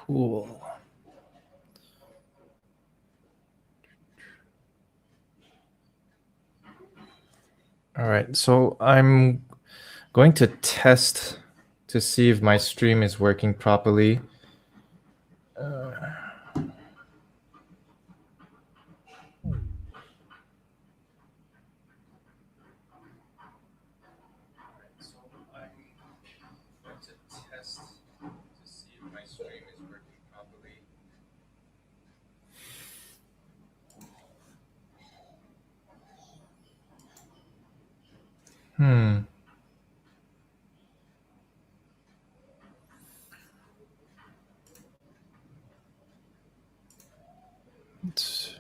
Cool. All right, so I'm going to test to see if my stream is working properly. Let's-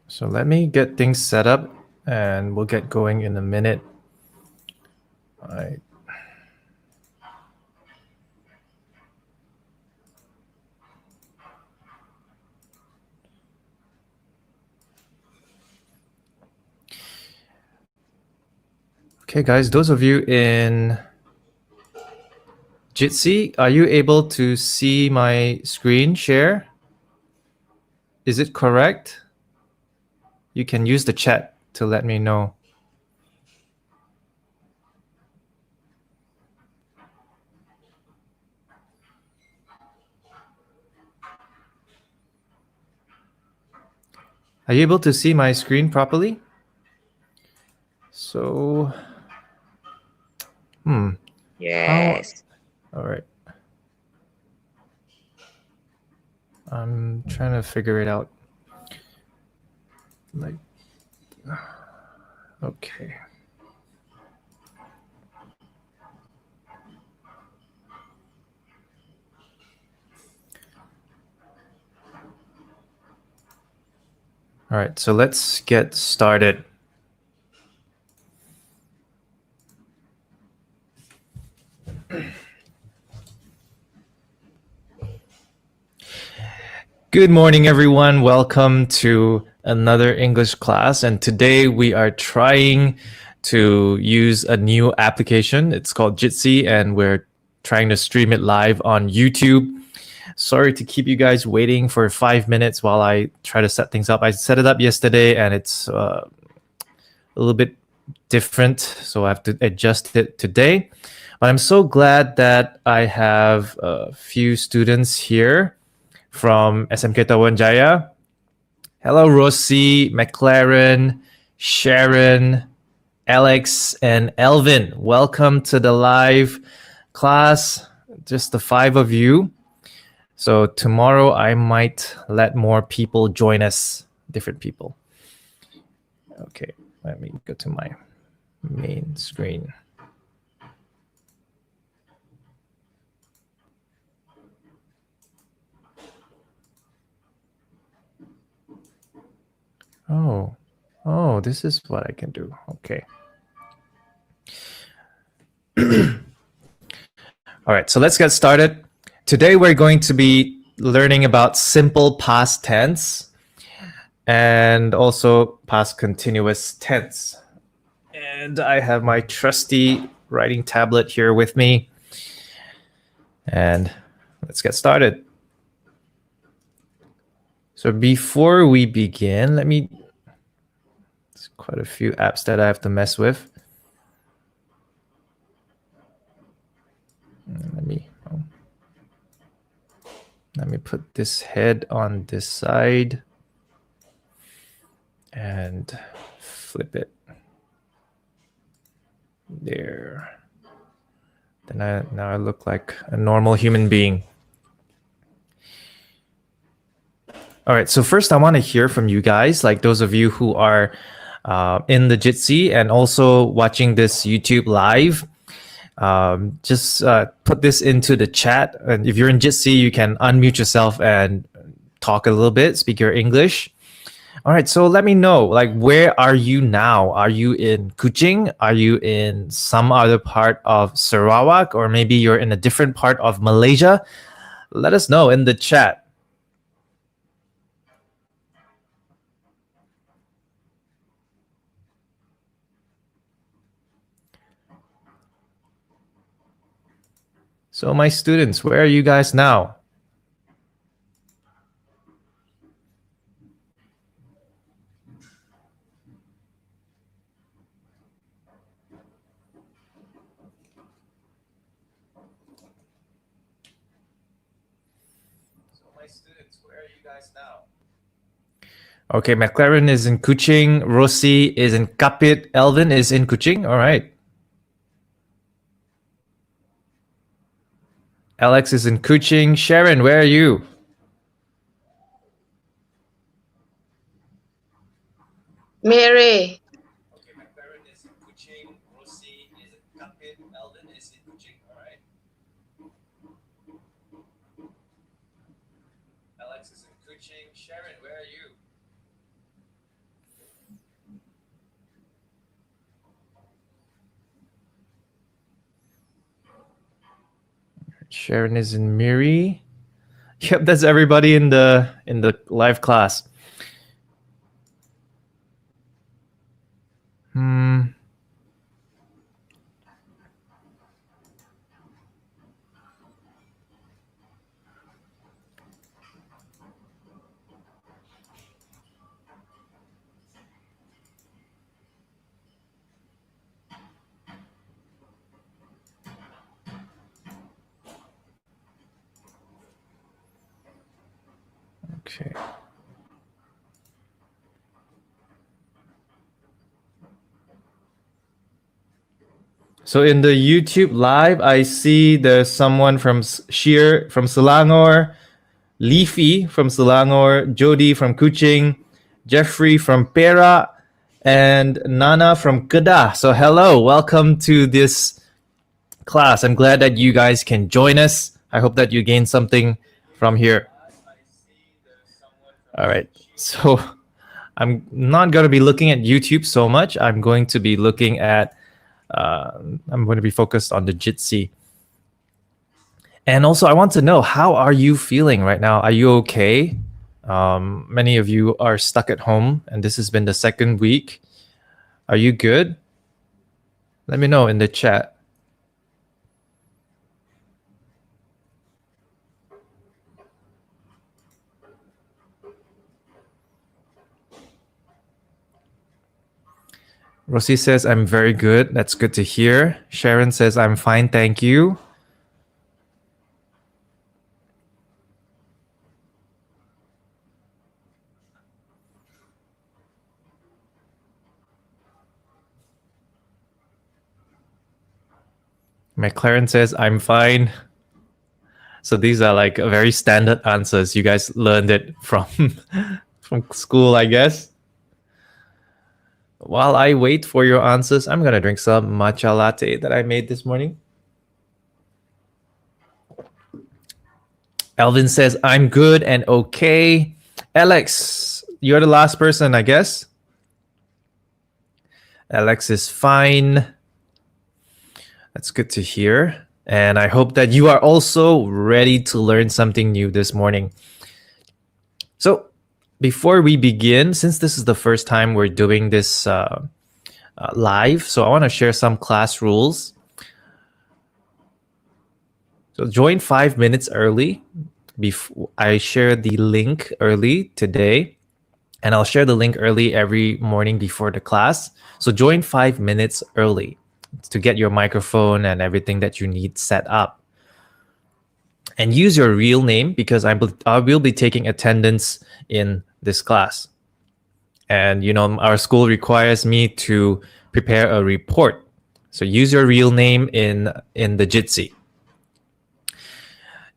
So let me get things set up and we'll get going in a minute. All right. Okay, guys, those of you in Jitsi, are you able to see my screen share? Is it correct? You can use the chat to let me know. Are you able to see my screen properly? So, Yes. All right. I'm trying to figure it out. Like, okay. All right, so let's get started. Good morning, everyone. Welcome to another English class. And today we are trying to use a new application. It's called Jitsi, and we're trying to stream it live on YouTube. Sorry to keep you guys waiting for 5 minutes while I try to set things up. I set it up yesterday and it's a little bit different, so I have to adjust it today. But I'm so glad that I have a few students here from SMK Tabuan Jaya. Hello, Rosie, McLaren, Sharon, Alex, and Elvin. Welcome to the live class, just the 5 of you. So tomorrow I might let more people join us, different people. Okay, let me go to my main screen. Oh, this is what I can do. Okay. All right, so let's get started. Today we're going to be learning about simple past tense and also past continuous tense. And I have my trusty writing tablet here with me. And let's get started. So before we begin, there's quite a few apps that I have to mess with. Let me put this head on this side and flip it. There. Then now I look like a normal human being. All right, so first I want to hear from you guys, like those of you who are in the Jitsi and also watching this YouTube live. Just put this into the chat. And if you're in Jitsi, you can unmute yourself and talk a little bit, speak your English. All right, so let me know, like, where are you now? Are you in Kuching? Are you in some other part of Sarawak? Or maybe you're in a different part of Malaysia? Let us know in the chat. So my students, where are you guys now? Okay, McLaren is in Kuching. Rossi is in Kapit. Elvin is in Kuching. All right. Alex is in Kuching. Sharon, where are you? Mary. Okay, McLaren is in Kuching. Rossi is in Kapit. Elvin is in Kuching. All right. Alex is in Kuching. Sharon, where are you? Sharon is in Miri. Yep, that's everybody in the live class. Okay. So in the YouTube live, I see there's someone from Sheer from Selangor, Leafy from Selangor, Jody from Kuching, Jeffrey from Perak, and Nana from Kedah. So hello, welcome to this class. I'm glad that you guys can join us. I hope that you gain something from here. All right. So I'm not going to be looking at YouTube so much. I'm going to be looking at, I'm going to be focused on the Jitsi. And also, I want to know, how are you feeling right now? Are you okay? Many of you are stuck at home, and this has been the second week. Are you good? Let me know in the chat. Rosie says, I'm very good. That's good to hear. Sharon says, I'm fine, thank you. McLaren says, I'm fine. So these are like very standard answers. You guys learned it from, from school, I guess. While I wait for your answers, I'm going to drink some matcha latte that I made this morning. Elvin says, I'm good and okay. Alex, you're the last person, I guess. Alex is fine. That's good to hear. And I hope that you are also ready to learn something new this morning. So before we begin, since this is the first time we're doing this live, so I want to share some class rules. So join 5 minutes early. I share the link early today, and I'll share the link early every morning before the class. So join 5 minutes early to get your microphone and everything that you need set up. And use your real name, because I will be taking attendance in this class. And you know, our school requires me to prepare a report. So use your real name in the Jitsi.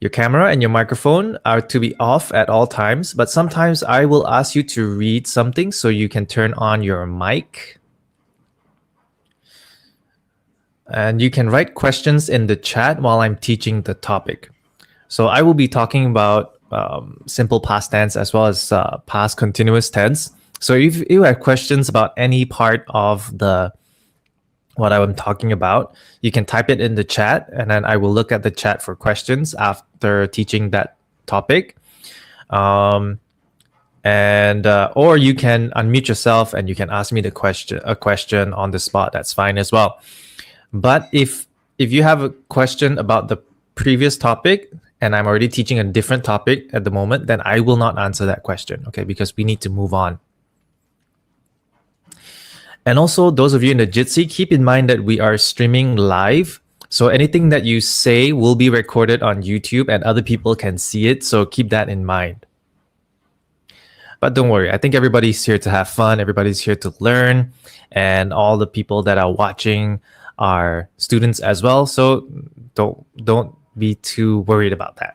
Your camera and your microphone are to be off at all times, but sometimes I will ask you to read something so you can turn on your mic. And you can write questions in the chat while I'm teaching the topic. So I will be talking about simple past tense as well as past continuous tense. So if you have questions about any part of the what I'm talking about, you can type it in the chat, and then I will look at the chat for questions after teaching that topic. And or you can unmute yourself and you can ask me a question on the spot. That's fine as well. But if you have a question about the previous topic and I'm already teaching a different topic at the moment, then I will not answer that question, okay? Because we need to move on. And also, those of you in the Jitsi, keep in mind that we are streaming live. So anything that you say will be recorded on YouTube and other people can see it. So keep that in mind. But don't worry, I think everybody's here to have fun. Everybody's here to learn. And all the people that are watching are students as well. So don't be too worried about that.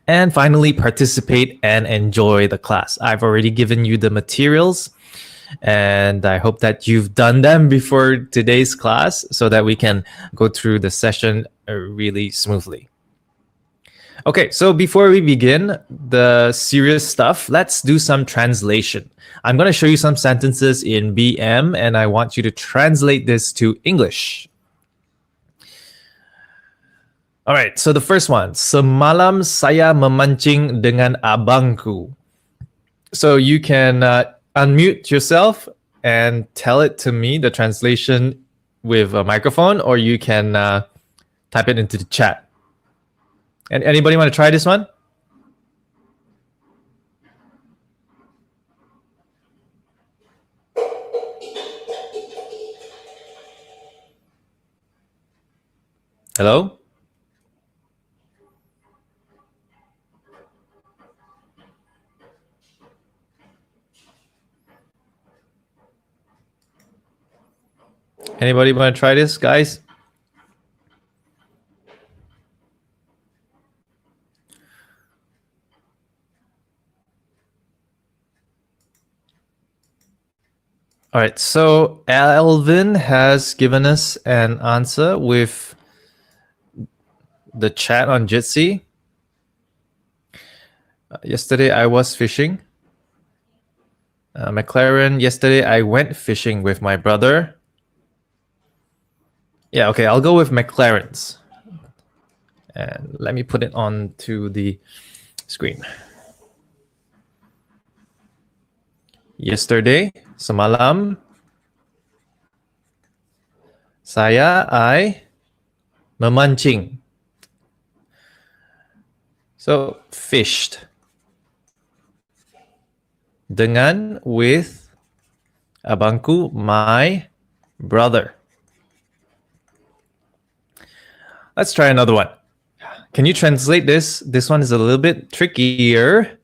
And finally, participate and enjoy the class. I've already given you the materials, and I hope that you've done them before today's class so that we can go through the session really smoothly. Okay, so before we begin the serious stuff, let's do some translation. I'm going to show you some sentences in BM, and I want you to translate this to English. All right, so the first one. Semalam saya memancing dengan abangku. So you can unmute yourself and tell it to me, the translation with a microphone, or you can type it into the chat. And anybody want to try this one? Hello? Anybody want to try this, guys? All right, so Alvin has given us an answer with the chat on Jitsi. Yesterday I was fishing. McLaren, yesterday I went fishing with my brother. Yeah, okay, I'll go with McLaren's. And let me put it on to the screen. Yesterday, semalam, I memancing. So, fished. Dengan, with, abangku, my brother. Let's try another one. Can you translate this? This one is a little bit trickier.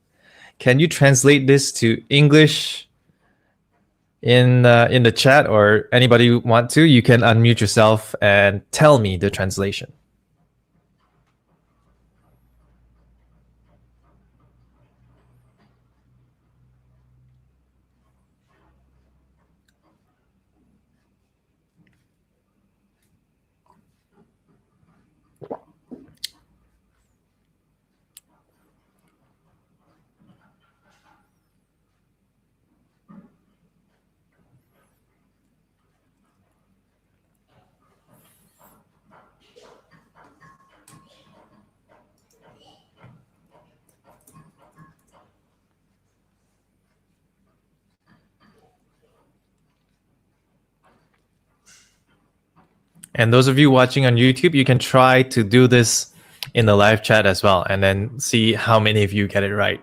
Can you translate this to English in the chat, or anybody want to? You can unmute yourself and tell me the translation. And those of you watching on YouTube, you can try to do this in the live chat as well, and then see how many of you get it right.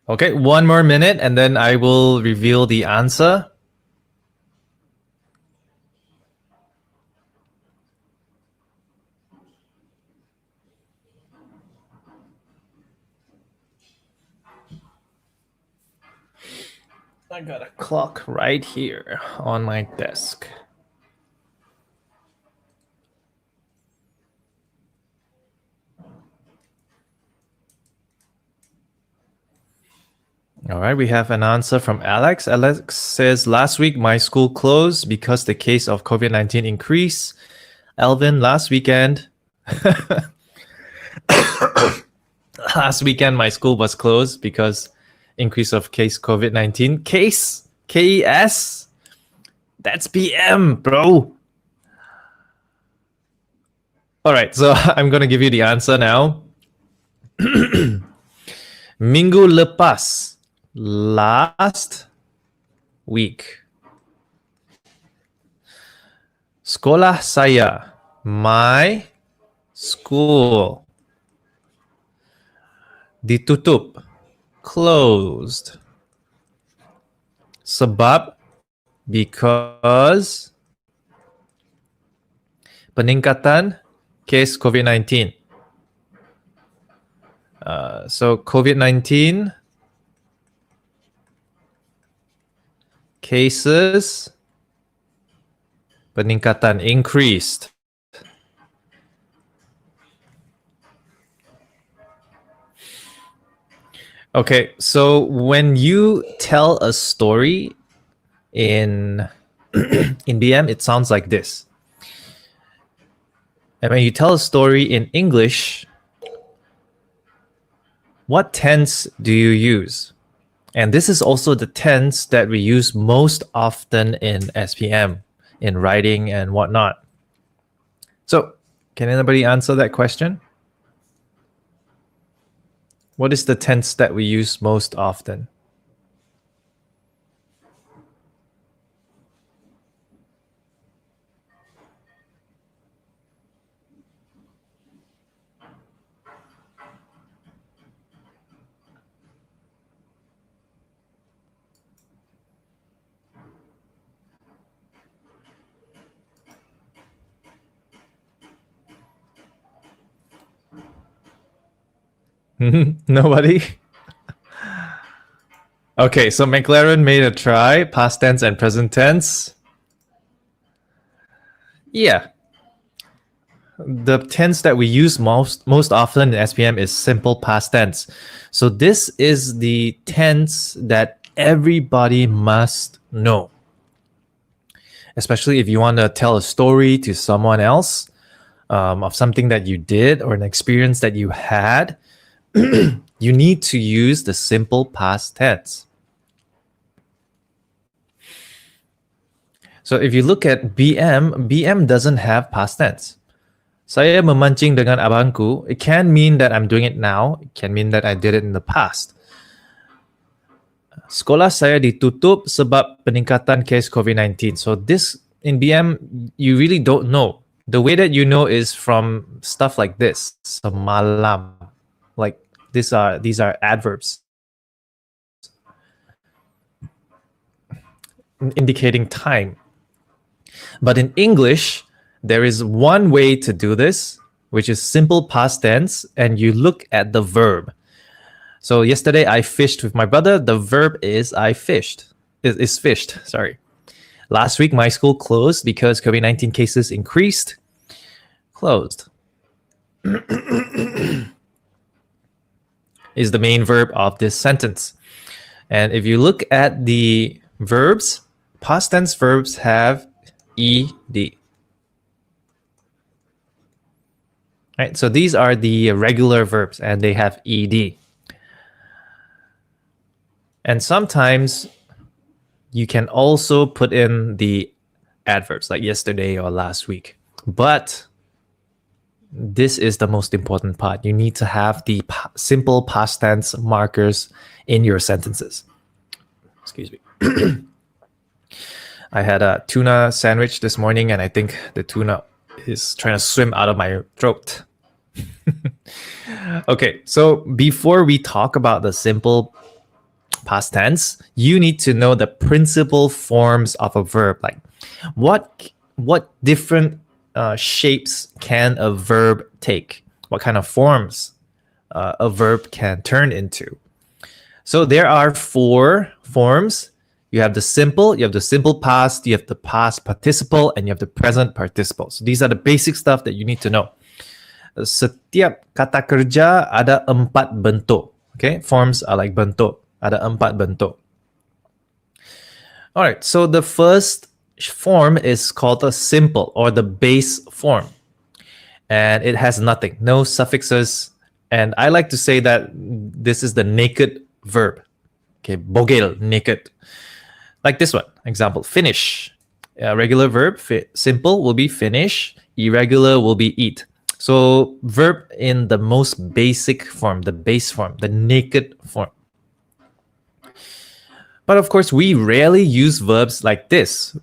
Okay, one more minute, and then I will reveal the answer. I got a clock right here on my desk. All right, we have an answer from Alex. Alex says, last week my school closed because the case of COVID-19 increased. Alvin, last weekend. Last weekend, my school was closed because increase of case COVID-19. Case? KES? That's PM, bro. All right, so I'm going to give you the answer now. Minggu lepas, last week. Sekolah saya, my school. Ditutup, closed. Sebab, because peningkatan case COVID-19. So COVID-19 cases peningkatan increased. Okay, so when you tell a story in BM, it sounds like this. And when you tell a story in English, what tense do you use? And this is also the tense that we use most often in SPM, in writing and whatnot. So, can anybody answer that question? What is the tense that we use most often? Nobody? Okay, so McLaren made a try, past tense and present tense. Yeah. The tense that we use most often in SPM is simple past tense. So this is the tense that everybody must know. Especially if you want to tell a story to someone else of something that you did or an experience that you had, you need to use the simple past tense. So if you look at BM doesn't have past tense. Saya memancing dengan abangku. It can mean that I'm doing it now. It can mean that I did it in the past. Sekolah saya ditutup sebab peningkatan case COVID-19. So this, in BM, you really don't know. The way that you know is from stuff like this. Semalam. Like, these are adverbs. Indicating time. But in English, there is one way to do this, which is simple past tense, and you look at the verb. So yesterday I fished with my brother. The verb is I fished. Is fished, sorry. Last week my school closed because COVID-19 cases increased. Closed. Is the main verb of this sentence. And if you look at the verbs, past tense verbs have ed. Right, so these are the regular verbs and they have ed. And sometimes you can also put in the adverbs like yesterday or last week. But this is the most important part. You need to have the simple past tense markers in your sentences. Excuse me. I had a tuna sandwich this morning and I think the tuna is trying to swim out of my throat. Okay, so before we talk about the simple past tense, you need to know the principal forms of a verb. Like what different shapes can a verb take? What kind of forms a verb can turn into? So there are 4 forms. You have the simple past, you have the past participle, and you have the present participle. So these are the basic stuff that you need to know. Setiap kata kerja ada 4 bentuk. Okay, forms are like bentuk. Ada 4 bentuk. All right, so the first form is called a simple or the base form. And it has nothing, no suffixes, And I like to say that this is the naked verb. Okay, bogel, naked. Like this one, example, finish. Regular verb, simple will be finish. Irregular will be eat. So verb in the most basic form, the base form, the naked form. But of course, we rarely use verbs like this.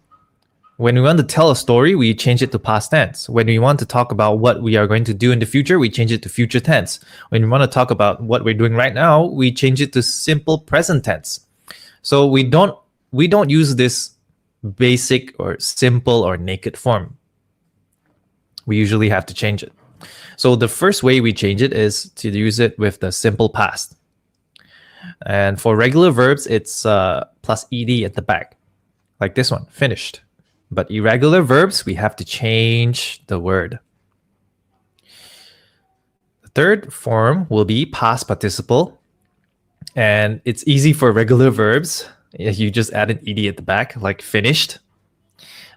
When we want to tell a story, we change it to past tense. When we want to talk about what we are going to do in the future, we change it to future tense. When we want to talk about what we're doing right now, we change it to simple present tense. So we don't use this basic or simple or naked form. We usually have to change it. So the first way we change it is to use it with the simple past. And for regular verbs, it's plus ed at the back, like this one, finished. But irregular verbs, we have to change the word. The third form will be past participle. And it's easy for regular verbs. You just add an ed at the back, like finished.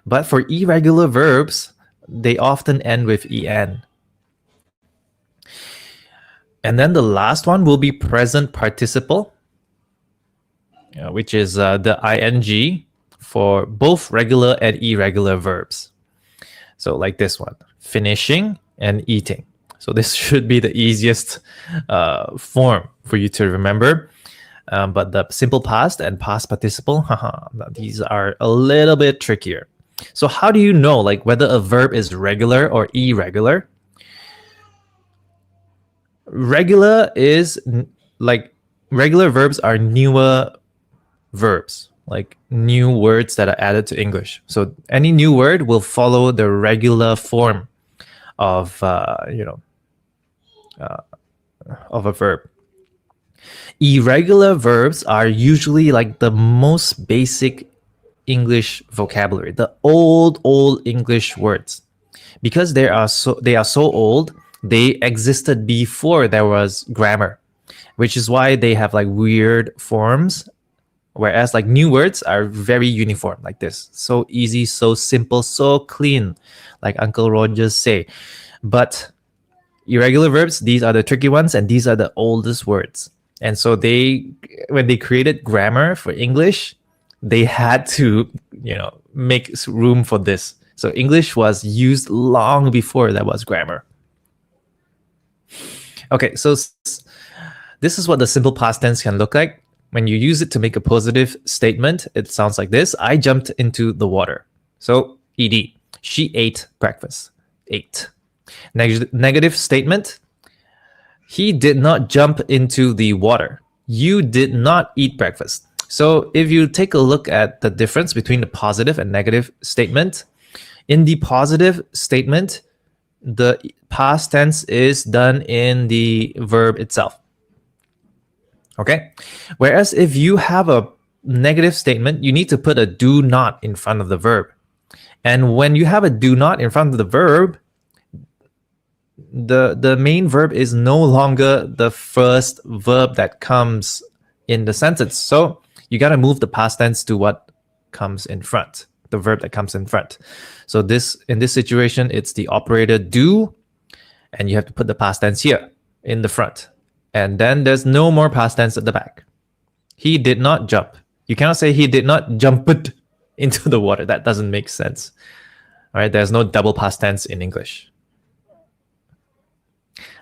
But for irregular verbs, they often end with en. And then the last one will be present participle, which is the ing for both regular and irregular verbs. So like this one, finishing and eating. So this should be the easiest form for you to remember. But the simple past and past participle, these are a little bit trickier. So how do you know like whether a verb is regular or irregular? Regular verbs are newer verbs, like new words that are added to English. So any new word will follow the regular form of of a verb. Irregular verbs are usually like the most basic English vocabulary, the old English words, because they are so old. They existed before there was grammar, which is why they have like weird forms. Whereas like new words are very uniform, like this. So easy, so simple, so clean, like Uncle Rogers say. But irregular verbs, these are the tricky ones, and these are the oldest words. And so when they created grammar for English, they had to, make room for this. So English was used long before there was grammar. Okay, so this is what the simple past tense can look like. When you use it to make a positive statement, it sounds like this. I jumped into the water. So ed, she ate breakfast. Ate. Negative statement, he did not jump into the water. You did not eat breakfast. So if you take a look at the difference between the positive and negative statement, in the positive statement, the past tense is done in the verb itself. Okay? Whereas if you have a negative statement, you need to put a do not in front of the verb. And when you have a do not in front of the verb, the main verb is no longer the first verb that comes in the sentence. So you got to move the past tense to what comes in front, the verb that comes in front. So in this situation, it's the operator do, and you have to put the past tense here in the front. And then there's no more past tense at the back. He did not jump. You cannot say he did not jump into the water. That doesn't make sense. All right, there's no double past tense in English.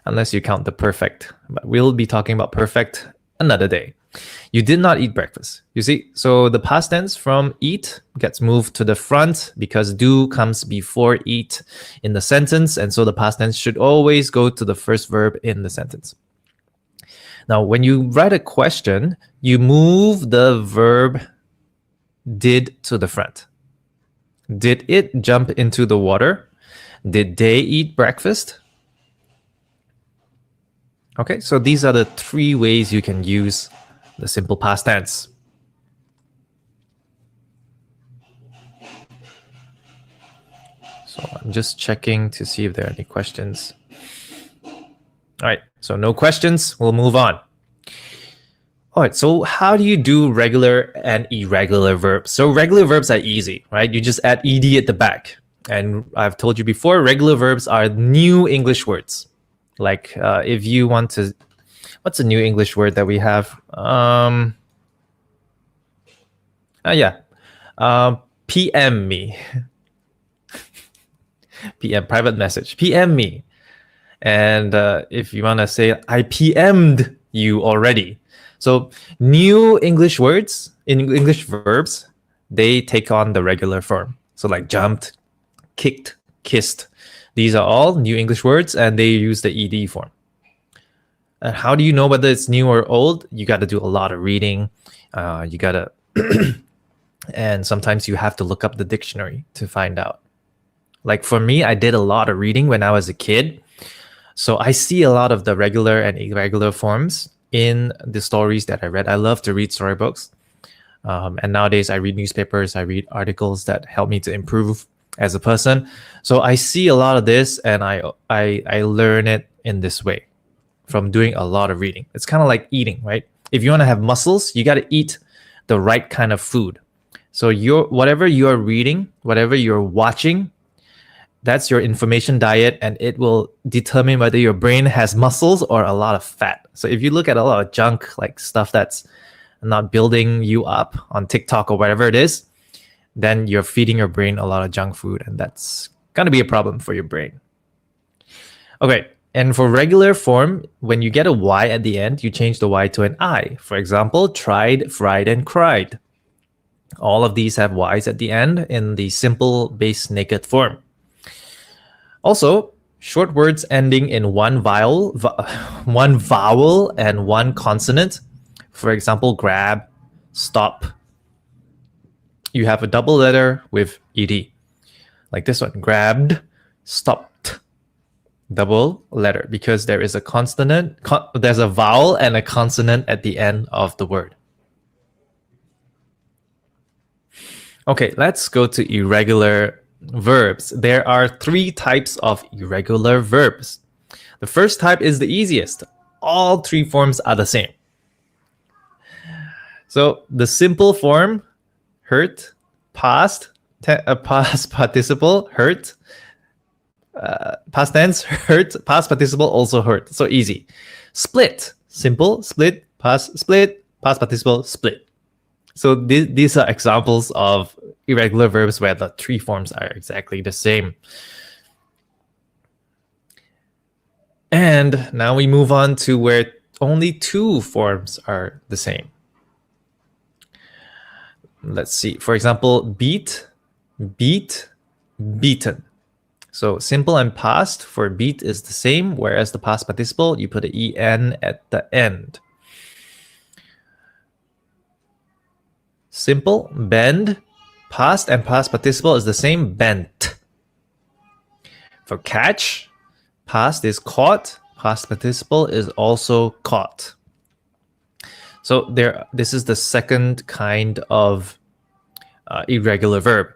Unless you count the perfect. But we'll be talking about perfect another day. You did not eat breakfast. You see, so the past tense from eat gets moved to the front because do comes before eat in the sentence. And so the past tense should always go to the first verb in the sentence. Now, when you write a question, you move the verb did to the front. Did it jump into the water? Did they eat breakfast? Okay, so these are the three ways you can use the simple past tense. So I'm just checking to see if there are any questions. All right, so no questions, we'll move on. All right, so how do you do regular and irregular verbs? So regular verbs are easy, right? You just add ed at the back. And I've told you before, regular verbs are new English words. Like if you want to, what's a new English word that we have? Yeah, PM me. PM, private message. PM me. And if you want to say, I PM'd you already. So new English words, in English verbs, they take on the regular form. So like jumped, kicked, kissed. These are all new English words and they use the ed form. And how do you know whether it's new or old? You got to do a lot of reading. You got to, and sometimes you have to look up the dictionary to find out. Like for me, I did a lot of reading when I was a kid. So I see a lot of the regular and irregular forms in the stories that I read. I love to read storybooks. And nowadays I read newspapers, I read articles that help me to improve as a person. So I see a lot of this and I learn it in this way from doing a lot of reading. It's kind of like eating, right? If you want to have muscles, you got to eat the right kind of food. So whatever you're reading, whatever you're watching, that's your information diet, and it will determine whether your brain has muscles or a lot of fat. So if you look at a lot of junk, like stuff that's not building you up on TikTok or whatever it is, then you're feeding your brain a lot of junk food, and that's going to be a problem for your brain. Okay, and for regular form, when you get a Y at the end, you change the Y to an I. For example, tried, fried, and cried. All of these have Ys at the end in the simple base naked form. Also, short words ending in one vowel and one consonant. For example, grab, stop. You have a double letter with ed. Like this one, grabbed, stopped. Double letter because there is a consonant, there's a vowel and a consonant at the end of the word. Okay, let's go to irregular verbs. There are 3 types of irregular verbs. The first type is the easiest. All 3 forms are the same. So the simple form, hurt, past participle, hurt, past tense, hurt, past participle, also hurt. So easy. Split, simple, split, past participle, split. So these are examples of irregular verbs where the 3 forms are exactly the same. And now we move on to where only 2 forms are the same. Let's see. For example, beat, beat, beaten. So simple and past for beat is the same, whereas the past participle, you put an en at the end. Simple, bend, past and past participle is the same, bent. For catch, past is caught, past participle is also caught. So this is the second kind of irregular verb.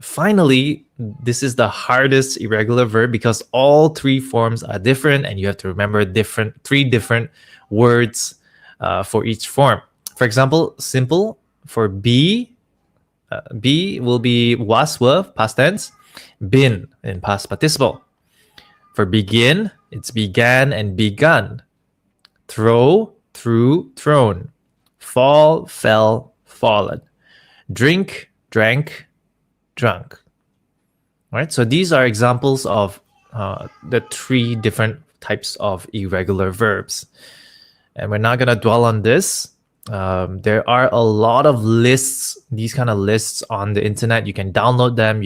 Finally, this is the hardest irregular verb because all 3 forms are different and you have to remember 3 different words for each form. For example, simple, for be, be will be was, were, past tense, been in past participle. For begin, it's began and begun. Throw, threw, thrown. Fall, fell, fallen. Drink, drank, drunk. All right, so these are examples of the 3 different types of irregular verbs. And we're not going to dwell on this. There are a lot of lists, these kind of lists on the internet. You can download them.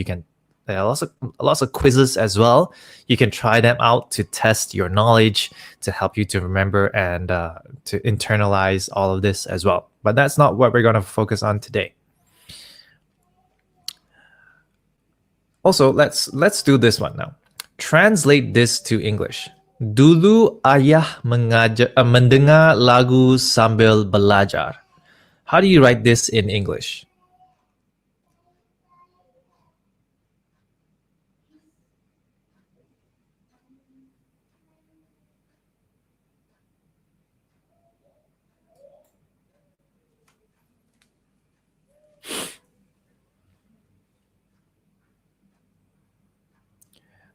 There are lots of quizzes as well. You can try them out to test your knowledge, to help you to remember and to internalize all of this as well. But that's not what we're going to focus on today. Also, let's do this one now. Translate this to English. Dulu ayah mendengar lagu sambil belajar. How do you write this in English?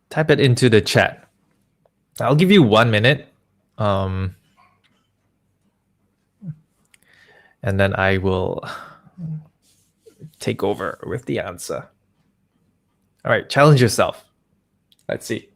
Type it into the chat. I'll give you 1 minute. And then I will take over with the answer. All right, challenge yourself. Let's see.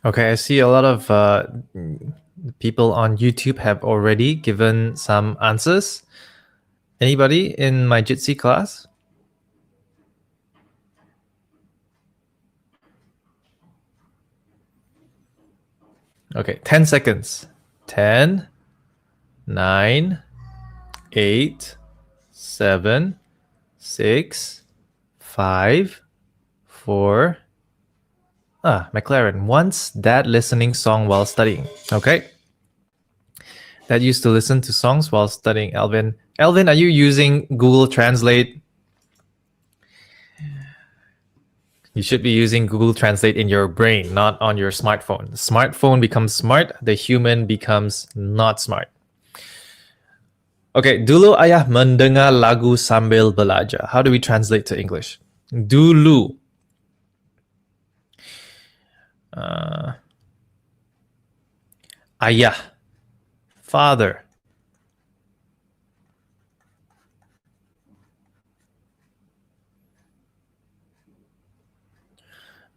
Okay, I see a lot of people on YouTube have already given some answers. Anybody in my Jitsi class? Okay, 10 seconds. 10, 9, 8, 7, 6, 5, 4. McLaren. Once dad listening song while studying. Okay. Dad used to listen to songs while studying. Alvin. Alvin, are you using Google Translate? You should be using Google Translate in your brain, not on your smartphone. The smartphone becomes smart, the human becomes not smart. Okay, dulu ayah mendengar lagu sambil belajar. How do we translate to English? Dulu. Ayah. Father.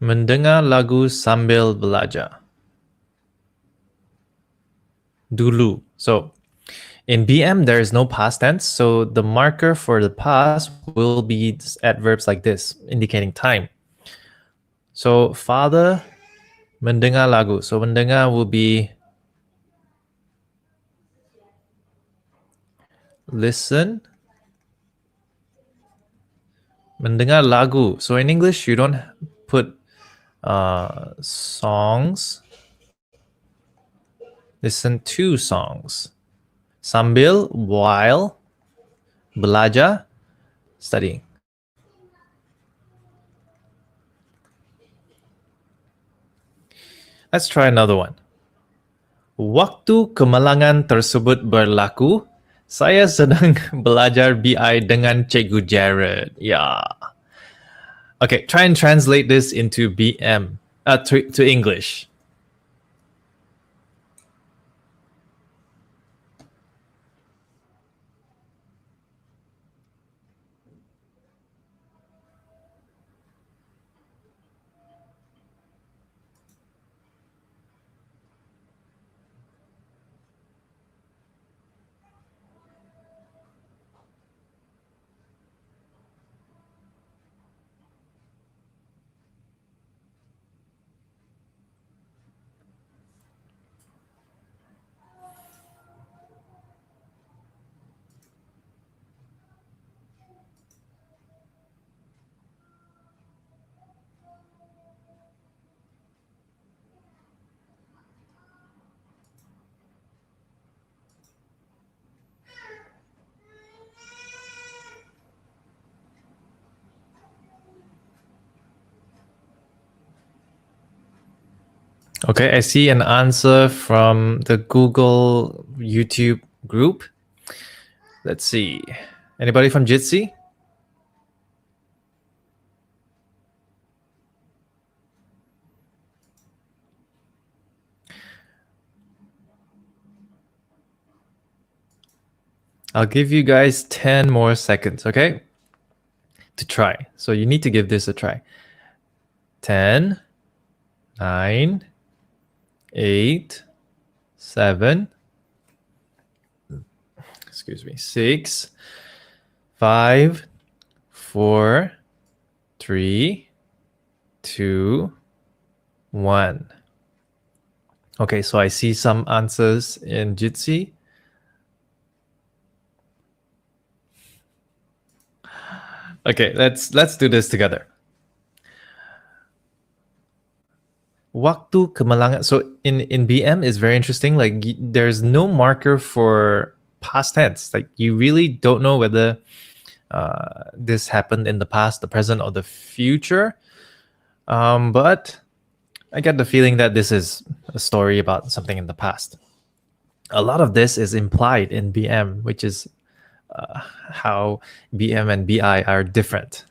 Mendengar lagu sambil belajar. Dulu. So in BM, there is no past tense. So the marker for the past will be adverbs like this, indicating time. So father mendengar lagu. So mendengar will be listen. Mendengar lagu. So in English, you don't put songs. Listen to songs. Sambil, while. Belajar, studying. Let's try another one. Waktu kemalangan tersebut berlaku, saya sedang belajar BI dengan Cikgu Jared. Yeah. Okay, try and translate this into BM, to English. Okay, I see an answer from the Google YouTube group. Let's see. Anybody from Jitsi? I'll give you guys 10 more seconds, okay? To try. So you need to give this a try. 10, 9, 8, 7, excuse me, 6, 5, 4, 3, 2, 1. Okay, so I see some answers in Jitsi. Okay, let's do this together. Waktu kemalangan. So in BM is very interesting. Like there's no marker for past tense. Like you really don't know whether this happened in the past, the present, or the future. But I get the feeling that this is a story about something in the past. A lot of this is implied in BM, which is how BM and BI are different,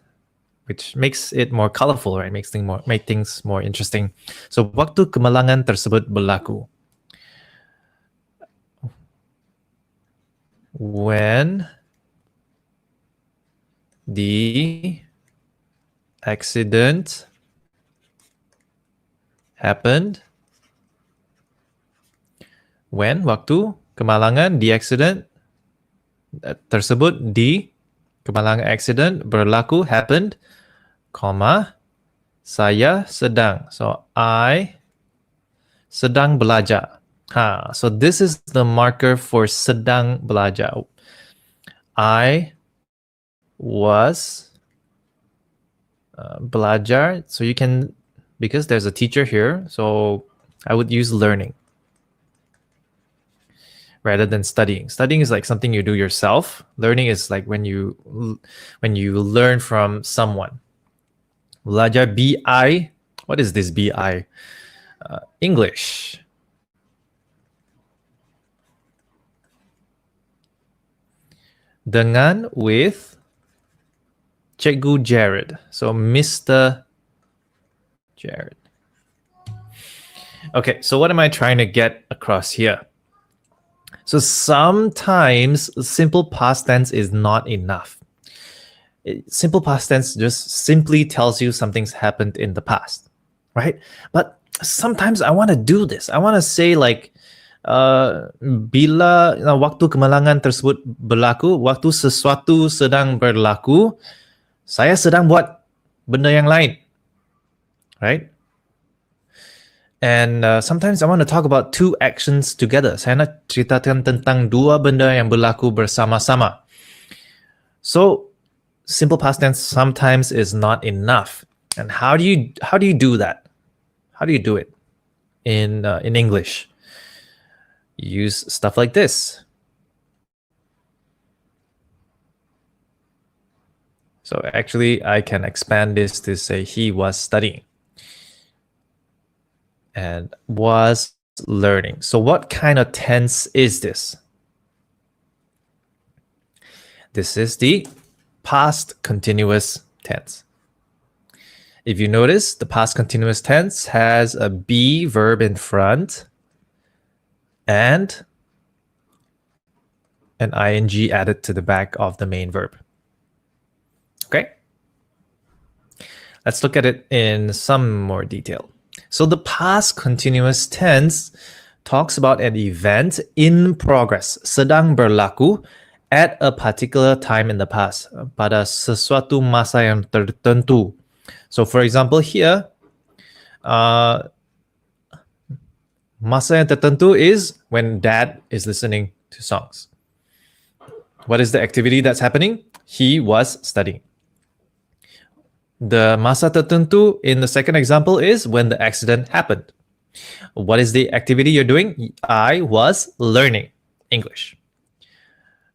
which makes it more colorful, right? Make things more interesting. So waktu kemalangan tersebut berlaku. When the accident happened. When, waktu, kemalangan, the accident, tersebut, di, kemalangan accident, berlaku, happened, comma, saya sedang. So I sedang belajar. So this is the marker for sedang belajar. I was belajar. So you can, because there's a teacher here, so I would use learning rather than studying. Studying is like something you do yourself. Learning is like when you learn from someone. Belajar, BI. What is this BI? English. Dengan, with Cikgu Jared. So Mr. Jared. Okay, so what am I trying to get across here? So sometimes simple past tense is not enough. Simple past tense just simply tells you something's happened in the past, right? But sometimes I want to do this. I want to say like, bila waktu kemalangan tersebut berlaku, waktu sesuatu sedang berlaku, saya sedang buat benda yang lain, right? And sometimes I want to talk about two actions together. Saya nak ceritakan tentang dua benda yang berlaku bersama-sama. So simple past tense sometimes is not enough. And how do you do that? How do you do it in English? Use stuff like this. So actually, I can expand this to say he was studying and was learning. So what kind of tense is this? This is the past continuous tense. If you notice, the past continuous tense has a be verb in front and an ing added to the back of the main verb. Okay? Let's look at it in some more detail. So the past continuous tense talks about an event in progress, sedang berlaku, at a particular time in the past, pada sesuatu masa yang tertentu. So for example here, masa yang tertentu is when dad is listening to songs. What is the activity that's happening? He was studying. The masa tertentu in the second example is when the accident happened. What is the activity you're doing? I was learning English.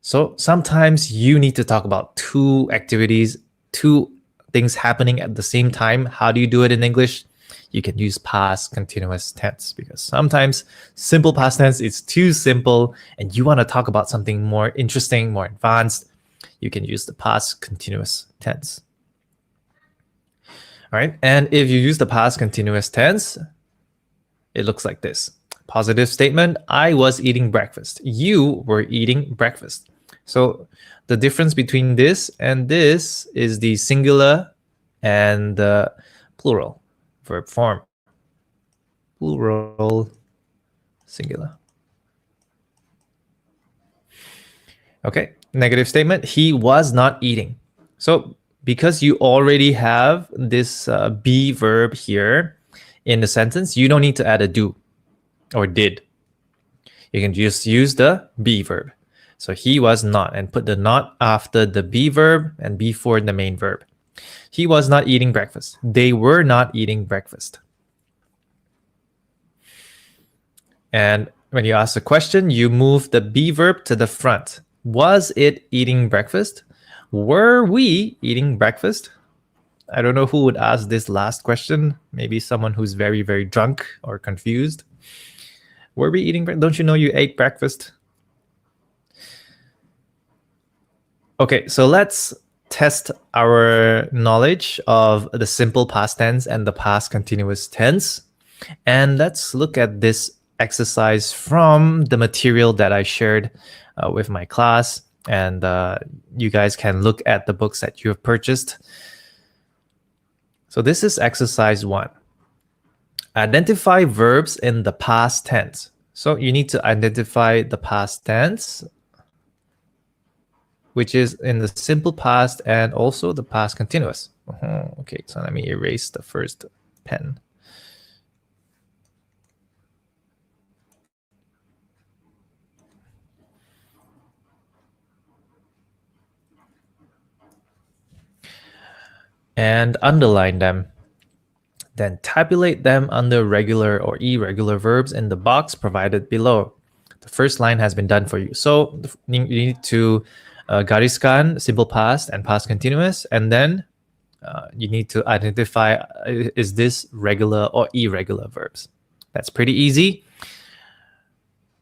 So sometimes you need to talk about two activities, two things happening at the same time. How do you do it in English? You can use past continuous tense because sometimes simple past tense is too simple and you want to talk about something more interesting, more advanced. You can use the past continuous tense. All right, and if you use the past continuous tense, it looks like this. Positive statement, I was eating breakfast. You were eating breakfast. So the difference between this and this is the singular and the plural verb form. Plural, singular. Okay, negative statement, he was not eating. So because you already have this be verb here in the sentence, you don't need to add a do or did. You can just use the be verb. So he was not, and put the not after the be verb and before the main verb. He was not eating breakfast. They were not eating breakfast. And when you ask a question, you move the be verb to the front. Was it eating breakfast? Were we eating breakfast? I don't know who would ask this last question. Maybe someone who's very, very drunk or confused. Were we eating breakfast? Don't you know you ate breakfast? Okay, so let's test our knowledge of the simple past tense and the past continuous tense. And let's look at this exercise from the material that I shared with my class. And you guys can look at the books that you have purchased. So this is exercise 1. Identify verbs in the past tense. So you need to identify the past tense, which is in the simple past and also the past continuous. Okay, so let me erase the first pen. And underline them. Then tabulate them under regular or irregular verbs in the box provided below. The first line has been done for you. So you need to gariskan simple past and past continuous, and then you need to identify is this regular or irregular verbs. That's pretty easy.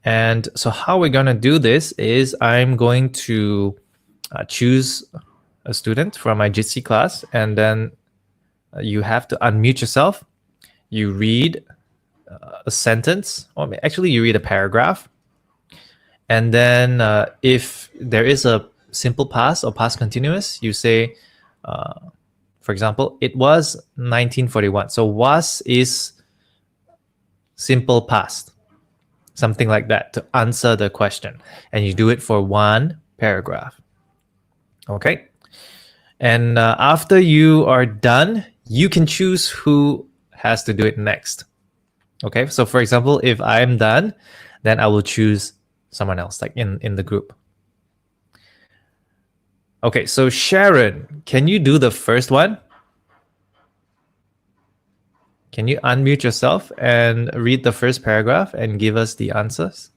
And so how we're going to do this is I'm going to choose a student from my Jitsi class, and then you have to unmute yourself. You read a sentence, or actually you read a paragraph. And then if there is a simple past or past continuous, you say, for example, it was 1941. So was is simple past, something like that, to answer the question. And you do it for one paragraph. Okay. And after you are done, you can choose who has to do it next. Okay. So for example, if I'm done, then I will choose someone else, like in the group. Okay. So Sharon, can you do the first one? Can you unmute yourself and read the first paragraph and give us the answers?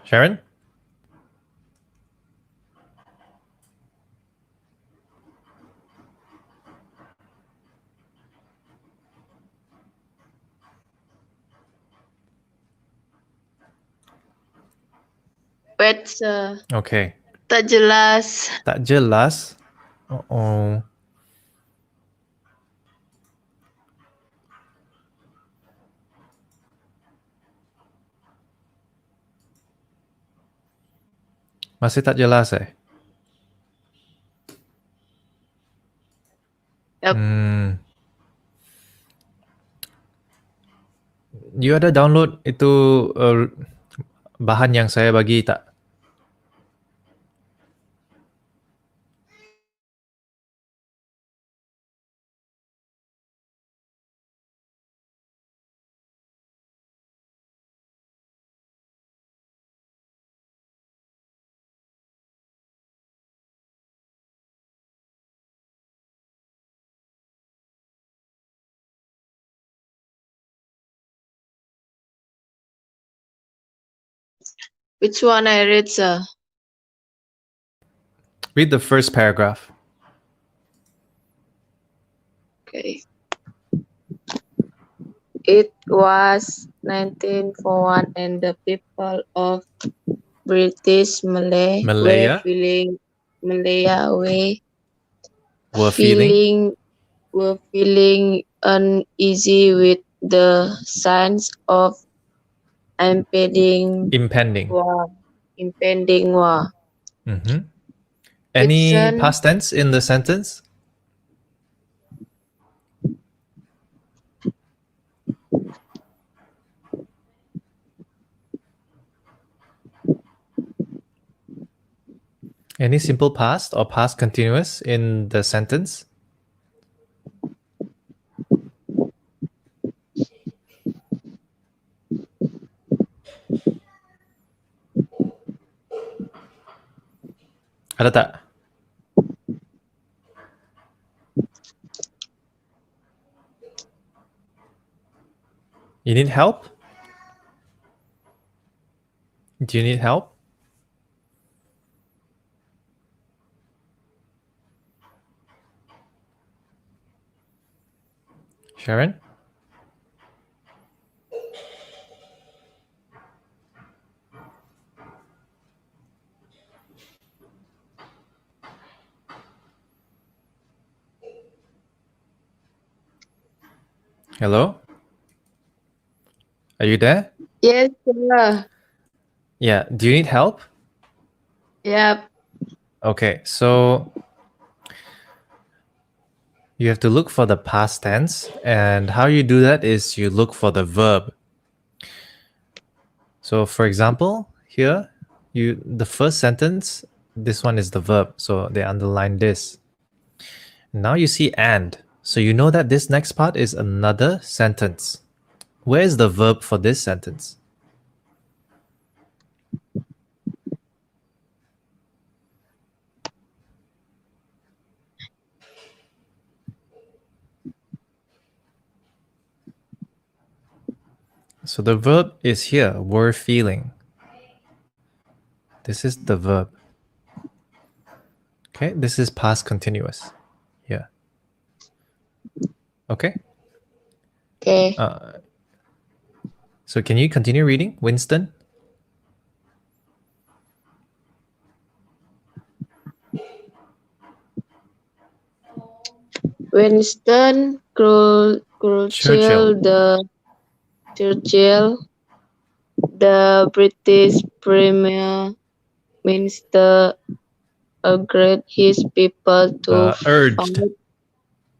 Sharon? Wait, sir. Okay. Tak jelas. Tak jelas. Uh-oh. Masih tak jelas eh? Yep. You ada download itu bahan yang saya bagi tak? Which one I read, sir? Read the first paragraph. Okay. It was 1941 and the people of British Malaya Malaya were were feeling uneasy with the signs of impending war. Any Gibson, past tense in the sentence? Any simple past or past continuous in the sentence? Ada tak? You need help? Do you need help? Sharon? Hello? Are you there? Yes, sir. Yeah. Do you need help? Yep. Okay, so you have to look for the past tense, and how you do that is you look for the verb. So for example, here, the first sentence, this one is the verb, so they underline this. Now you see and, so you know that this next part is another sentence. Where is the verb for this sentence? So the verb is here, were feeling. This is the verb. Okay, this is past continuous. Yeah. Okay. Okay. So can you continue reading, Winston? Winston Churchill. Churchill, the British Premier Minister, urged his people to Urged. fight.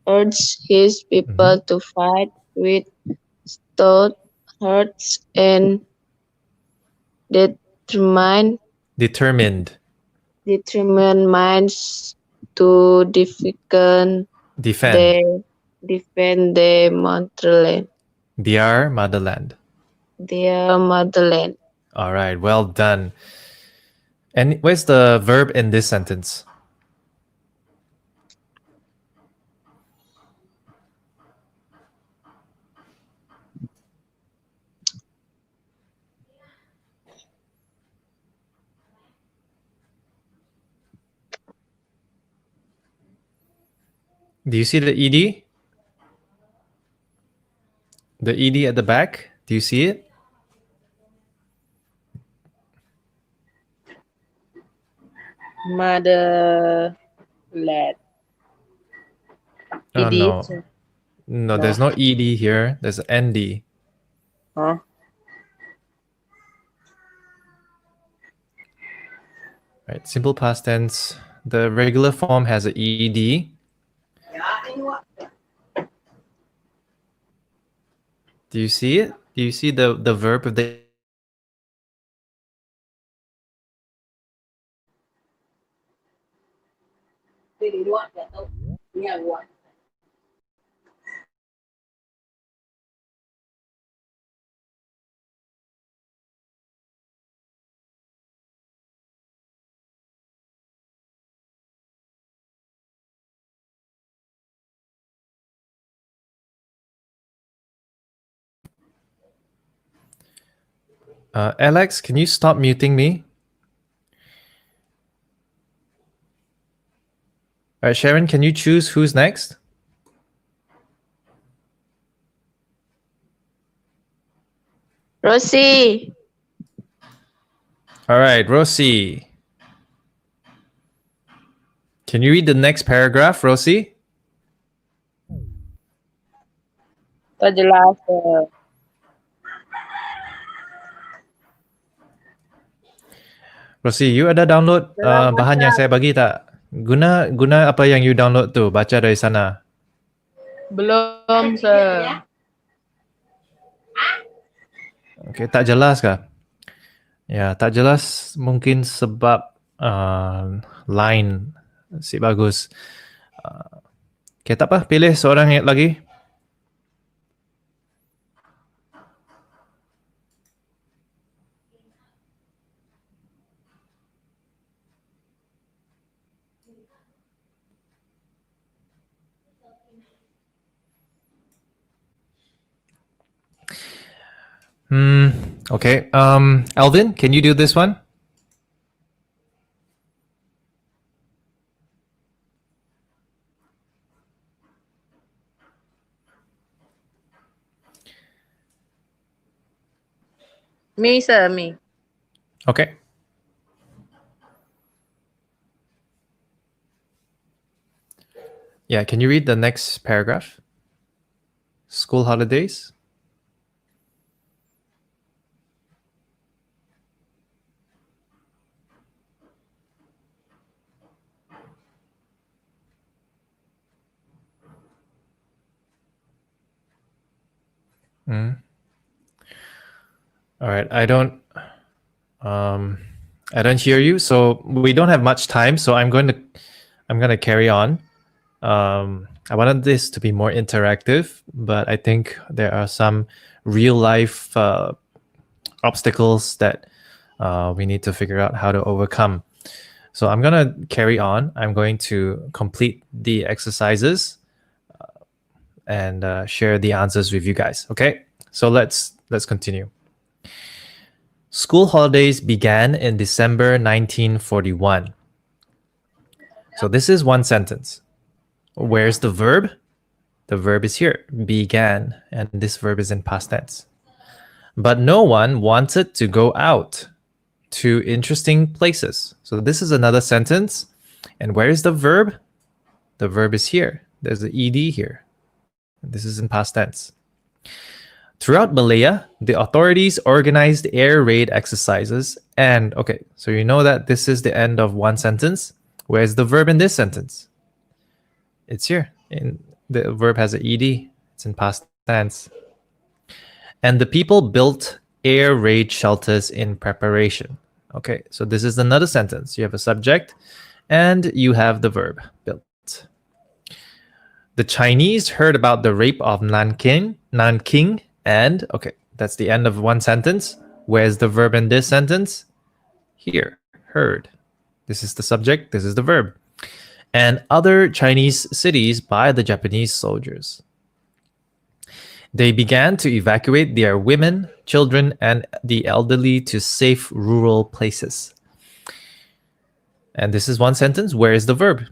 Urged his people to fight with stout hearts and determined Determined. determined minds to Defend. their defend their motherland. Their motherland. Their motherland. All right, well done. And where's the verb in this sentence? Do you see the ed? The ed at the back? Do you see it? Motherland. Oh, no. Idiot. No, there's no ed here. There's nd. Huh? Right, simple past tense. The regular form has an ed. Do you see it? Do you see the verb of the Alex, can you stop muting me? All right, Sharon, can you choose who's next? Rosie. All right, Rosie. Can you read the next paragraph, Rosie? Tak jelas. Rosie, you ada download bahan yang saya bagi tak? Guna apa yang you download tu, baca dari sana. Belum, sir. Okay, tak jelas kah? Ya, tak jelas mungkin sebab line. Si bagus. Okay, tak apa. Pilih seorang yang lagi. Okay. Alvin, can you do this one? Me, sir, me. Okay. Yeah, can you read the next paragraph? School holidays. All right, I don't hear you, so we don't have much time. So I'm going to carry on. I wanted this to be more interactive, but I think there are some real life obstacles that we need to figure out how to overcome. So I'm gonna carry on. I'm going to complete the exercises and share the answers with you guys. Okay, so let's continue. School holidays began in December 1941. So this is one sentence. Where's the verb? The verb is here, began, and this verb is in past tense. But no one wanted to go out to interesting places. So this is another sentence. And where is the verb? The verb is here. There's the ed here. This is in past tense. Throughout Malaya, the authorities organized air raid exercises. And okay, so you know that this is the end of one sentence. Where's the verb in this sentence? It's here. The verb has an ed. It's in past tense. And the people built air raid shelters in preparation. Okay, so this is another sentence. You have a subject and you have the verb, built. The Chinese heard about the rape of Nanking, and okay, that's the end of one sentence. Where's the verb in this sentence? Here, heard. This is the subject, this is the verb. And other Chinese cities by the Japanese soldiers. They began to evacuate their women, children, and the elderly to safe rural places. And this is one sentence. Where is the verb?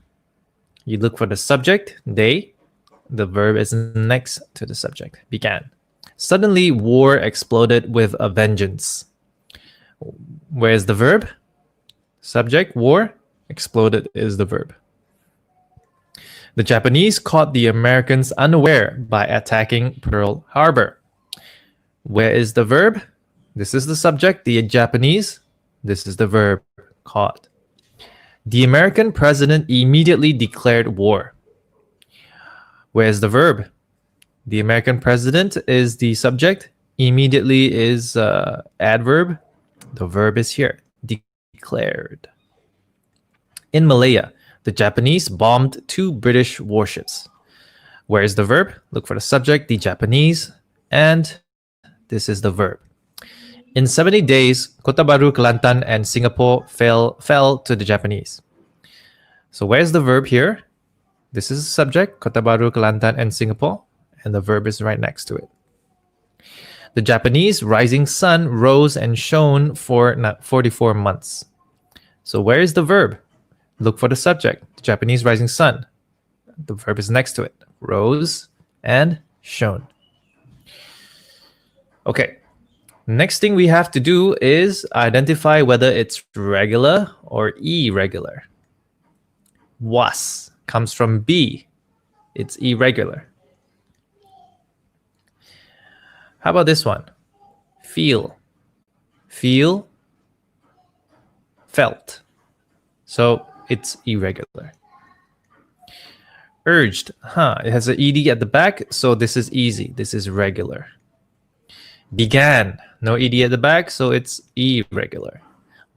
You look for the subject, they. The verb is next to the subject, began. Suddenly, war exploded with a vengeance. Where is the verb? Subject, war. Exploded is the verb. The Japanese caught the Americans unaware by attacking Pearl Harbor. Where is the verb? This is the subject, the Japanese. This is the verb, caught. The American president immediately declared war. Where's the verb? The American president is the subject. Immediately is adverb. The verb is here, declared. In Malaya, the Japanese bombed 2 British warships. Where is the verb? Look for the subject, the Japanese, and this is the verb. In 70 days, Kota Baru, Kelantan, and Singapore fell to the Japanese. So where's the verb here? This is the subject, Kota Baru, Kelantan, and Singapore, and the verb is right next to it. The Japanese rising sun rose and shone for 44 months. So where is the verb? Look for the subject, the Japanese rising sun. The verb is next to it, rose and shone. Okay, next thing we have to do is identify whether it's regular or irregular. Was comes from be. It's irregular. How about this one? Feel. Feel, felt. So it's irregular. Urged. It has an ed at the back, so this is easy. This is regular. Began. No ed at the back, so it's irregular.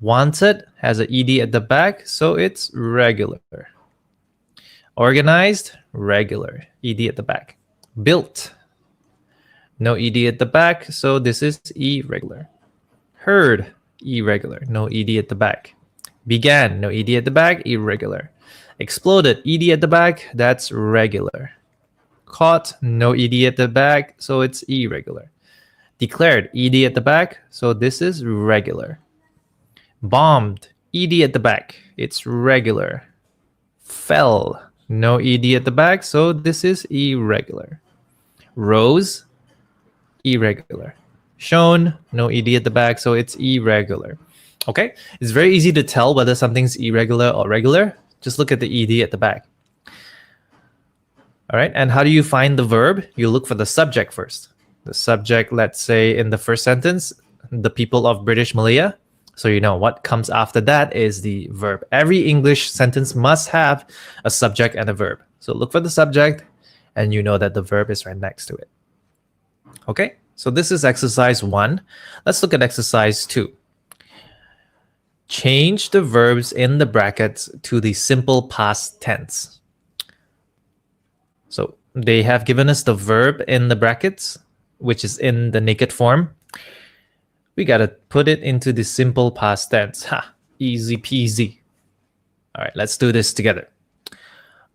Wanted has an ed at the back, so it's regular. Organized, regular, ed at the back. Built, no ed at the back, so this is irregular. Heard, irregular, no ed at the back. Began, no ed at the back, irregular. Exploded, ed at the back, that's regular. Caught, no ed at the back, so it's irregular. Declared, ed at the back, so this is regular. Bombed, ed at the back, it's regular. Fell, no ed at the back, so this is irregular. Rose, irregular. Shown, no ed at the back, so it's irregular. Okay, it's very easy to tell whether something's irregular or regular. Just look at the ed at the back. All right, and how do you find the verb? You look for the subject first. The subject, let's say in the first sentence, the people of British Malaya. So you know what comes after that is the verb. Every English sentence must have a subject and a verb. So look for the subject, and you know that the verb is right next to it. Okay, so this is exercise 1. Let's look at exercise 2. Change the verbs in the brackets to the simple past tense. So they have given us the verb in the brackets, which is in the naked form. We got to put it into the simple past tense. Ha, easy peasy. All right, let's do this together.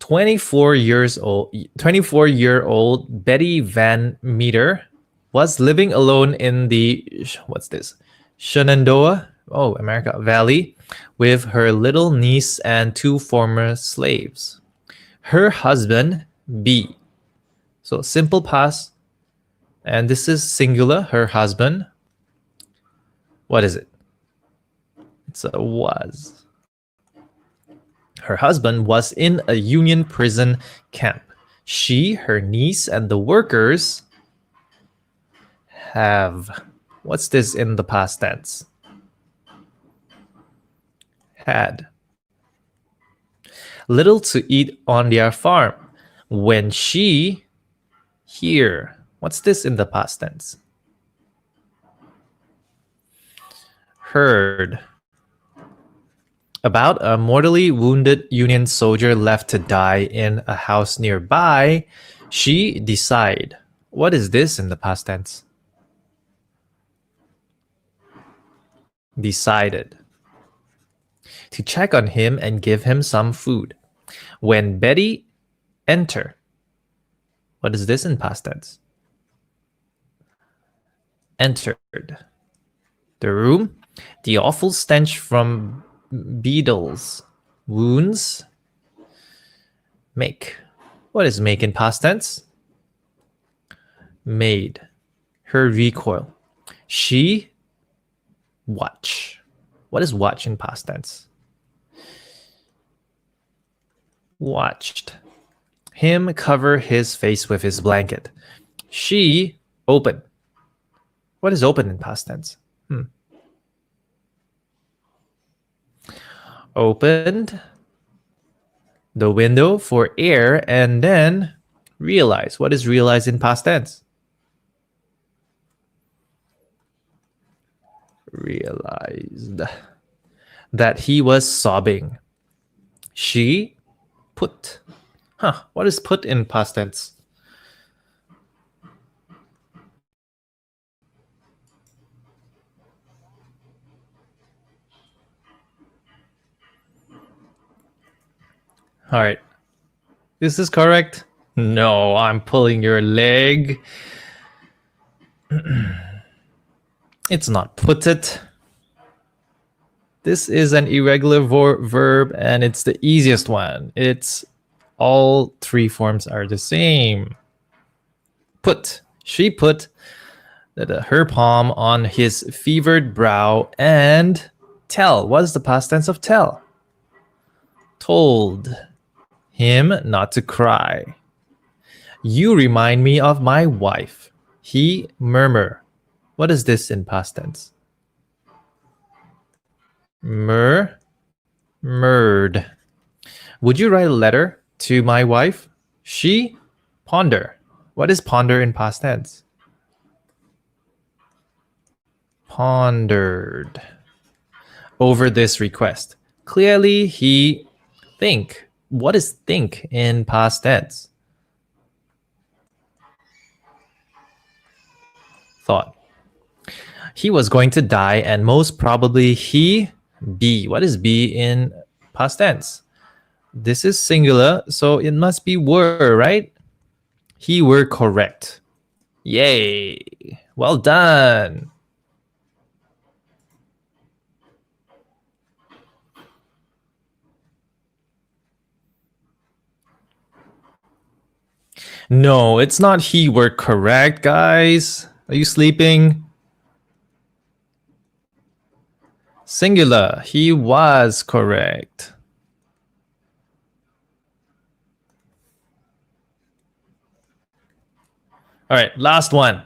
24-year-old Betty Van Meter was living alone in the, what's this? Shenandoah, America Valley, with her little niece and 2 former slaves. Her husband, B. So simple past, and this is singular, her husband. What is it? It's a was. Her husband was in a Union prison camp. She, her niece, and the workers have. What's this in the past tense? Had. Little to eat on their farm. When she, here. What's this in the past tense? Heard about a mortally wounded Union soldier left to die in a house nearby. She decide. What is this in the past tense? Decided to check on him and give him some food. When Betty enter. What is this in past tense? Entered the room. The awful stench from beetles, wounds, make. What is make in past tense? Made. Her recoil. She watch. What is watch in past tense? Watched him cover his face with his blanket. She open. What is open in past tense? Opened the window for air and then realize. What is realize in past tense? Realized that he was sobbing. She put. What is put in past tense? All right. Is this correct? No, I'm pulling your leg. It's not put it. This is an irregular verb, and it's the easiest one. It's all 3 forms are the same. Put. She put her palm on his fevered brow and tell. What is the past tense of tell? Told him not to cry. You remind me of my wife. He murmur. What is this in past tense? Murmured. Would you write a letter to my wife? She ponder. What is ponder in past tense? Pondered. over this request. Clearly, he think. What is think in past tense? Thought. He was going to die, and most probably he be. What is be in past tense? This is singular, so it must be were, right? He were correct. Yay! Well done. No, it's not he were correct, guys. Are you sleeping? Singular. He was correct. All right, last one.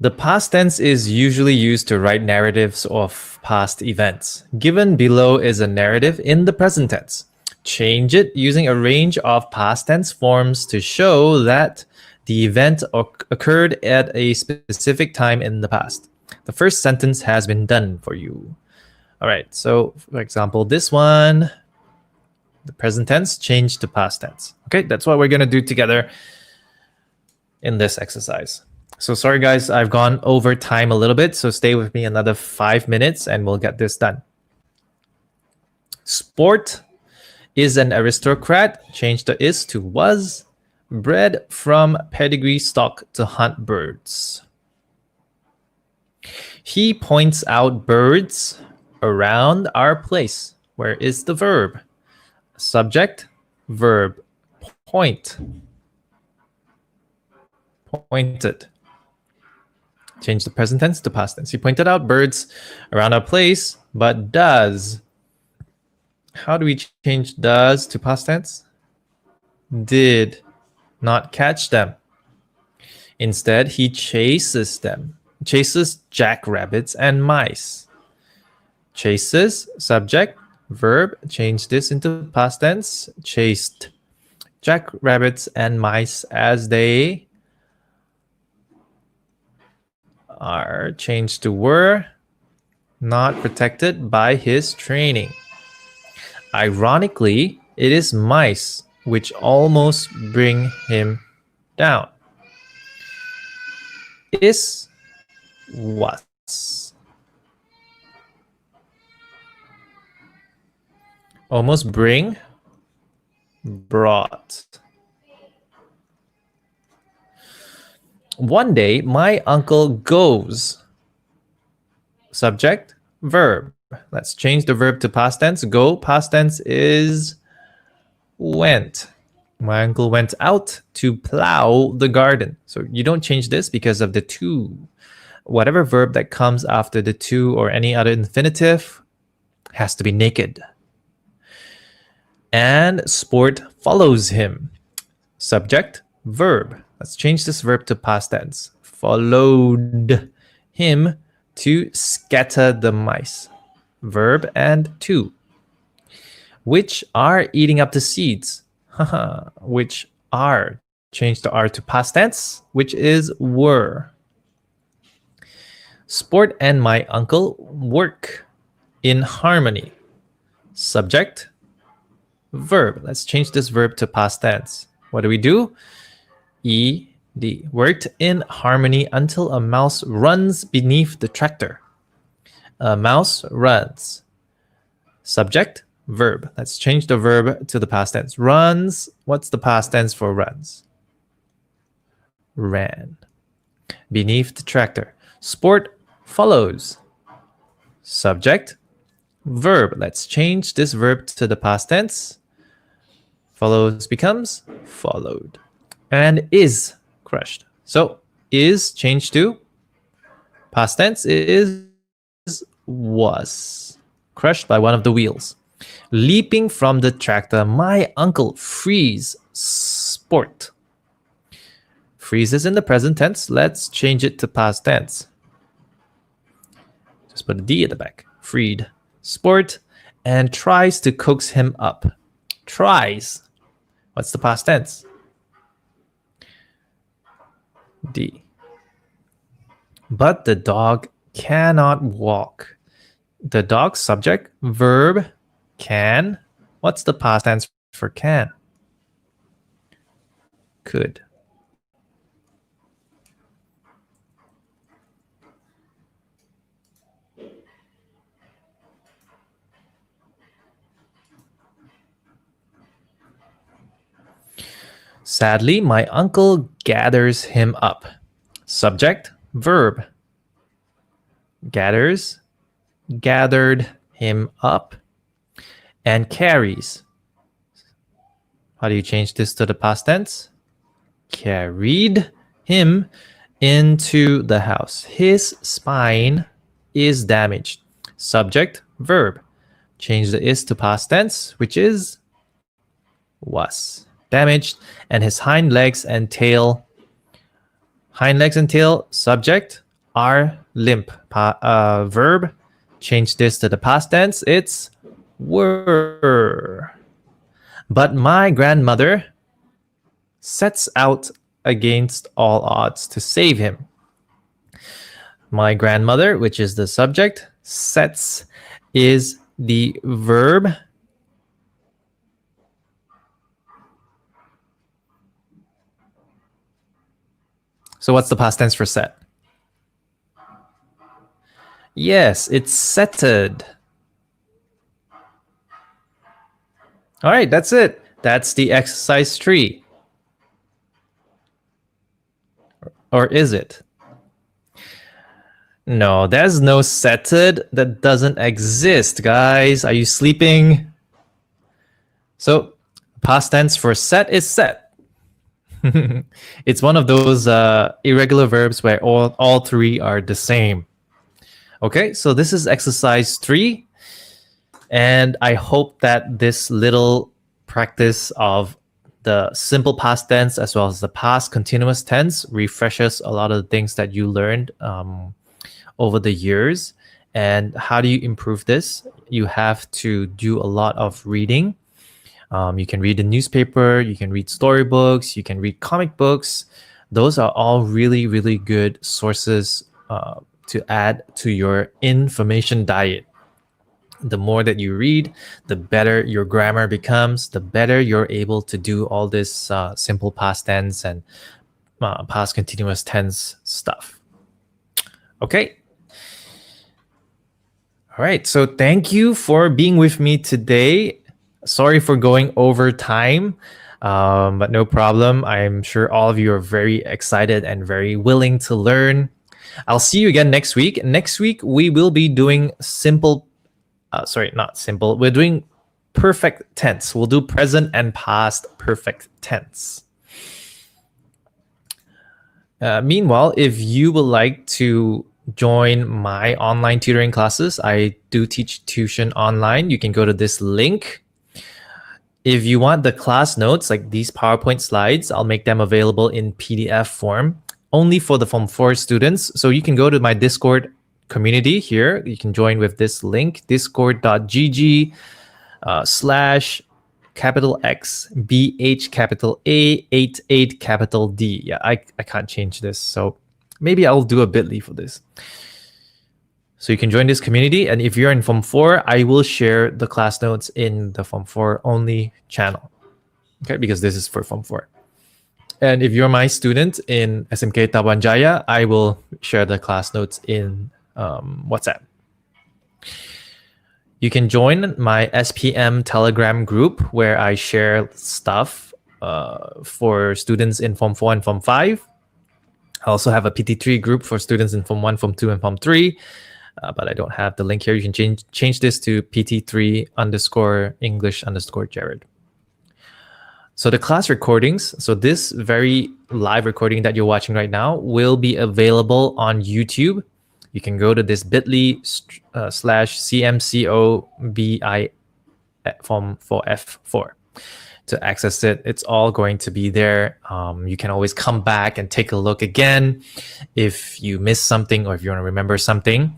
The past tense is usually used to write narratives of past events. Given below is a narrative in the present tense. Change it using a range of past tense forms to show that the event occurred at a specific time in the past. The first sentence has been done for you. All right, so for example, this one, the present tense changed to past tense. Okay, that's what we're going to do together in this exercise. So sorry, guys, I've gone over time a little bit, so stay with me another 5 minutes and we'll get this done. Sport is an aristocrat, change the is to was, bred from pedigree stock to hunt birds. He points out birds around our place. Where is the verb? Subject, verb, point. Pointed. Change the present tense to past tense. He pointed out birds around our place, but does. How do we change does to past tense? Did not catch them. Instead, he chases them. Chases jackrabbits and mice. Chases, subject, verb, change this into past tense. Chased jackrabbits and mice as they are changed to were, not protected by his training. Ironically, it is mice which almost bring him down. Is was. Almost bring, brought. One day, my uncle goes. Subject, verb. Let's change the verb to past tense. Go, past tense is went. My uncle went out to plow the garden. So you don't change this because of the to. Whatever verb that comes after the to or any other infinitive has to be naked. And sport follows him. Subject, verb. Let's change this verb to past tense. Followed him to scatter the mice. Verb and to. Which are eating up the seeds. Which are. Change the are to past tense, which is were. Sport and my uncle work in harmony. Subject, verb. Let's change this verb to past tense. What do we do? ED. Worked in harmony until a mouse runs beneath the tractor. A mouse runs. Subject, verb. Let's change the verb to the past tense. Runs. What's the past tense for runs? Ran. Beneath the tractor. Sport follows. Subject, verb. Let's change this verb to the past tense. Follows becomes followed. And is crushed. So is changed to past tense is was crushed by one of the wheels. Leaping from the tractor, my uncle frees sport. Freezes in the present tense. Let's change it to past tense. Just put a D at the back. Freed sport and tries to coax him up. Tries. What's the past tense? D. But the dog cannot walk. The dog, subject. Verb, can. What's the past tense for can? Could. Sadly, my uncle gathers him up. Subject, verb. Gathers, gathered him up. And carries. How do you change this to the past tense? Carried him into the house. His spine is damaged. Subject, verb. Change the is to past tense, which is was damaged. And his hind legs and tail, subject, are limp. Verb, change this to the past tense, it's were. But my grandmother sets out against all odds to save him. My grandmother, which is the subject, sets is the verb. So what's the past tense for set? Yes, it's setted. All right, that's it. That's the exercise 3. Or is it? No, there's no setted. That doesn't exist, guys. Are you sleeping? So past tense for set is set. It's one of those irregular verbs where all 3 are the same. Okay, so this is exercise 3. And I hope that this little practice of the simple past tense as well as the past continuous tense refreshes a lot of the things that you learned over the years. And how do you improve this? You have to do a lot of reading. You can read the newspaper, you can read storybooks, you can read comic books. Those are all really, really good sources to add to your information diet. The more that you read, the better your grammar becomes, the better you're able to do all this simple past tense and past continuous tense stuff. Okay. All right. So thank you for being with me today. Sorry for going over time, but no problem. I'm sure all of you are very excited and very willing to learn. I'll see you again next week. Next week, we will be doing not simple. We're doing perfect tense. We'll do present and past perfect tense. Meanwhile, if you would like to join my online tutoring classes, I do teach tuition online. You can go to this link. If you want the class notes, like these PowerPoint slides, I'll make them available in PDF form only for the Form 4 students. So you can go to my Discord community here. You can join with this link, discord.gg / capital X BH capital A 88 capital D. Yeah, I can't change this. So maybe I'll do a bit.ly for this. So you can join this community. And if you're in Form 4, I will share the class notes in the Form 4 only channel. Okay, because this is for Form 4. And if you're my student in SMK Tabuan Jaya, I will share the class notes in WhatsApp. You can join my SPM Telegram group where I share stuff for students in Form 4 and Form 5. I also have a PT3 group for students in Form 1, Form 2, and Form 3. But I don't have the link here. You can change this to pt3_English_Jared. So the class recordings, so this very live recording that you're watching right now will be available on YouTube. You can go to this bit.ly /CMCOBI Form 4F4 to access it. It's all going to be there. You can always come back and take a look again if you miss something or if you want to remember something.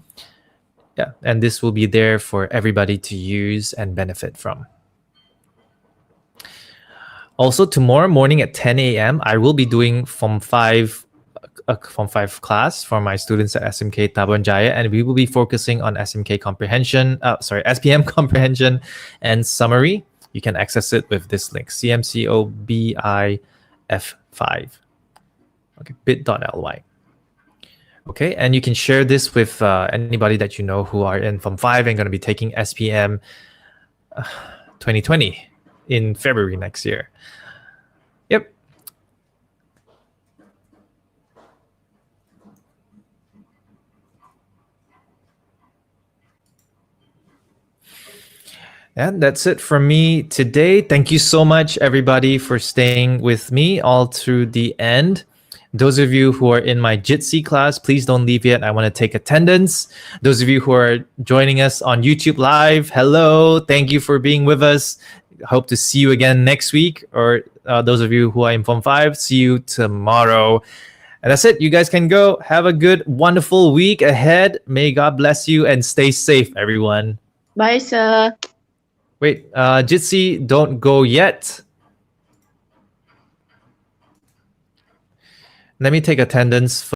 Yeah, and this will be there for everybody to use and benefit from. Also, tomorrow morning at 10 a.m., I will be doing Form 5 a Form 5 class for my students at SMK Tabuan Jaya, and we will be focusing on SMK comprehension, SPM comprehension and summary. You can access it with this link, CMCOBIF5. Okay, bit.ly. Okay, and you can share this with anybody that you know who are in Form 5 and going to be taking SPM 2020 in February next year. Yep. And that's it from me today. Thank you so much, everybody, for staying with me all through the end. Those of you who are in my Jitsi class, please don't leave yet. I want to take attendance. Those of you who are joining us on YouTube Live, hello. Thank you for being with us. Hope to see you again next week. Or those of you who are in Form 5, see you tomorrow. And that's it. You guys can go. Have a good, wonderful week ahead. May God bless you and stay safe, everyone. Bye, sir. Wait, Jitsi, don't go yet. Let me take attendance